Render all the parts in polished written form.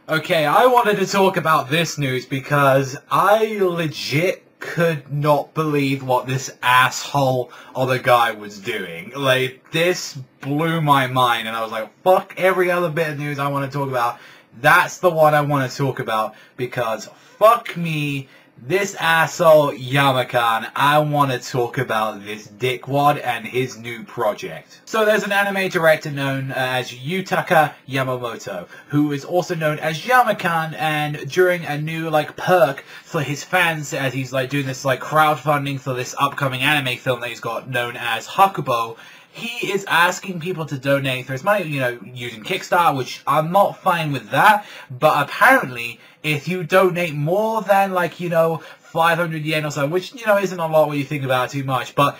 Okay, I wanted to talk about this news because I legit could not believe what this asshole other guy was doing. Like, this blew my mind, and I was like, fuck every other bit of news I want to talk about. That's the one I want to talk about, because fuck me, this asshole Yamakan, I want to talk about this dickwad and his new project. So there's an anime director known as Yutaka Yamamoto, who is also known as Yamakan, and during a new perk for his fans, as he's doing this crowdfunding for this upcoming anime film that he's got known as Hakubo, he is asking people to donate for his money, using Kickstarter, which I'm not fine with that, but apparently, if you donate more than, 500 yen or so, which, isn't a lot when you think about it too much, but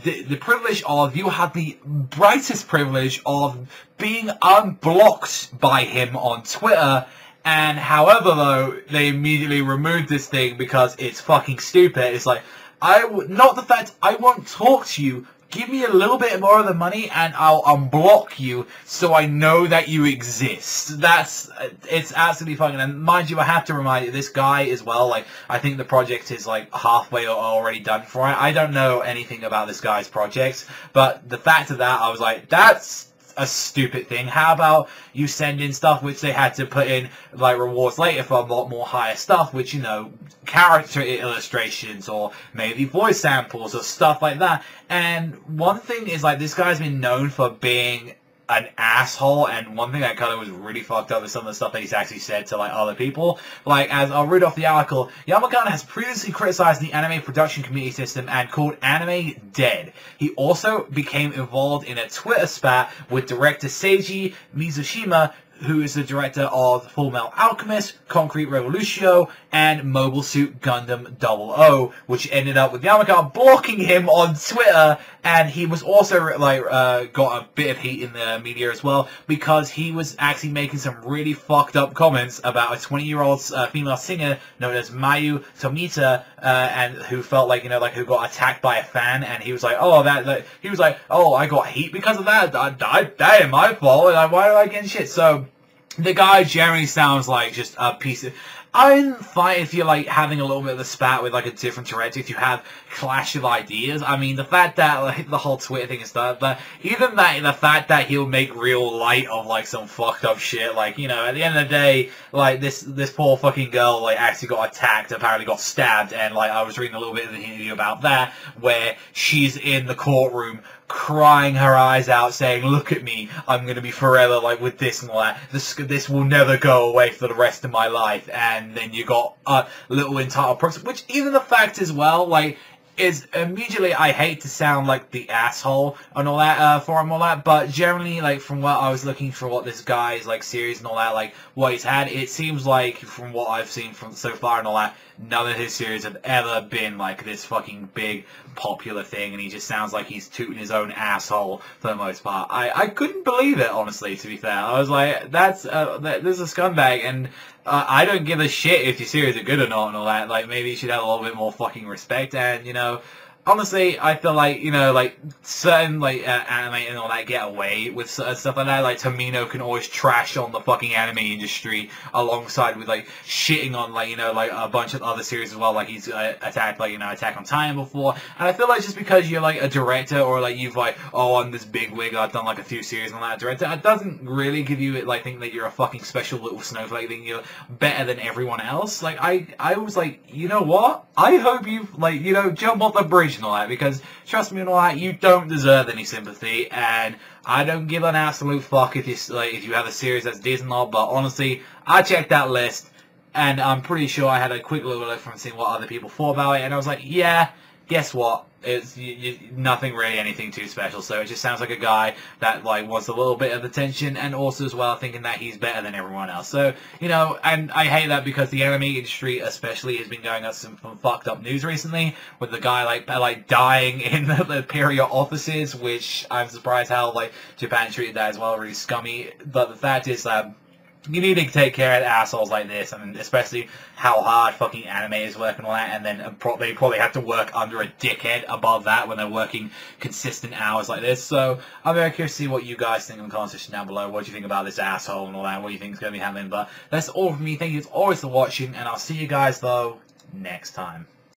the privilege of, you have the brightest privilege of being unblocked by him on Twitter, and however, though, they immediately removed this thing because it's fucking stupid. It's not the fact I won't talk to you. Give me a little bit more of the money and I'll unblock you so I know that you exist. It's absolutely fucking, and mind you, I have to remind you, this guy as well, I think the project is halfway or already done for it. I don't know anything about this guy's project, but the fact of that, I was like, that's a stupid thing. How about you send in stuff which they had to put in rewards later for a lot more higher stuff, which character illustrations or maybe voice samples or stuff like that. And one thing is this guy's been known for being an asshole, and one thing that kind of was really fucked up is some of the stuff that he's actually said to other people. As I'll read off the article, Yamakan has previously criticized the anime production community system and called anime dead. He also became involved in a Twitter spat with director Seiji Mizushima, who is the director of Full Metal Alchemist, Concrete Revolution, and Mobile Suit Gundam 00, which ended up with Yamakan blocking him on Twitter, and he was also, got a bit of heat in the media as well, because he was actually making some really fucked up comments about a 20-year-old female singer known as Mayu Tomita, and who felt who got attacked by a fan, and he was like, oh, I got heat because of that? That ain't my fault, why am I getting shit? So, the guy generally sounds like just a piece of... I'm fine if you're having a little bit of a spat with a different director, if you have clash of ideas. I mean, the fact that the whole Twitter thing and stuff, but even the fact that he'll make real light of some fucked up shit, at the end of the day, this poor fucking girl actually got attacked, apparently got stabbed, and I was reading a little bit of the interview about that, where she's in the courtroom crying her eyes out, saying, look at me, I'm gonna be forever with this and all that, this will never go away for the rest of my life. And then you got a little entitled person, which even the fact as well, is immediately, I hate to sound like the asshole and all that, for him all that, but generally, from what I was looking for what this guy's, series and all that, what he's had, it seems from what I've seen from so far and all that, none of his series have ever been, this fucking big, popular thing, and he just sounds like he's tooting his own asshole for the most part. I couldn't believe it, honestly, to be fair. I was like, this is a scumbag, and I don't give a shit if your series are good or not and all that. Maybe you should have a little bit more fucking respect, and, honestly, I feel certain, anime and all that get away with stuff like that. Tamino can always trash on the fucking anime industry alongside with, shitting on, a bunch of other series as well. He's attacked, Attack on Titan before. And I feel just because you're, a director or, you've, oh, I'm this big wig, I've done, a few series on that director, it doesn't really give you, think that you're a fucking special little snowflake, think you're better than everyone else. I was you know what? I hope you, jump off the bridge and all that, because trust me and all that, you don't deserve any sympathy, and I don't give an absolute fuck if you have a series that's decent or not, but honestly, I checked that list, and I'm pretty sure I had a quick little look from seeing what other people thought about it, and I was like, yeah, guess what? It's nothing really anything too special, so it just sounds like a guy that wants a little bit of attention, and also as well thinking that he's better than everyone else. So, and I hate that because the anime industry especially has been going on some fucked up news recently, with the guy dying in the Imperial offices, which I'm surprised how Japan treated that as well, really scummy. But the fact is that You need to take care of assholes like this, I mean, especially how hard fucking animators work and all that, and then they probably have to work under a dickhead above that when they're working consistent hours like this. So I'm very curious to see what you guys think in the comment section down below. What do you think about this asshole and all that? What do you think is going to be happening? But that's all from me. Thank you as always for watching, and I'll see you guys, though, next time.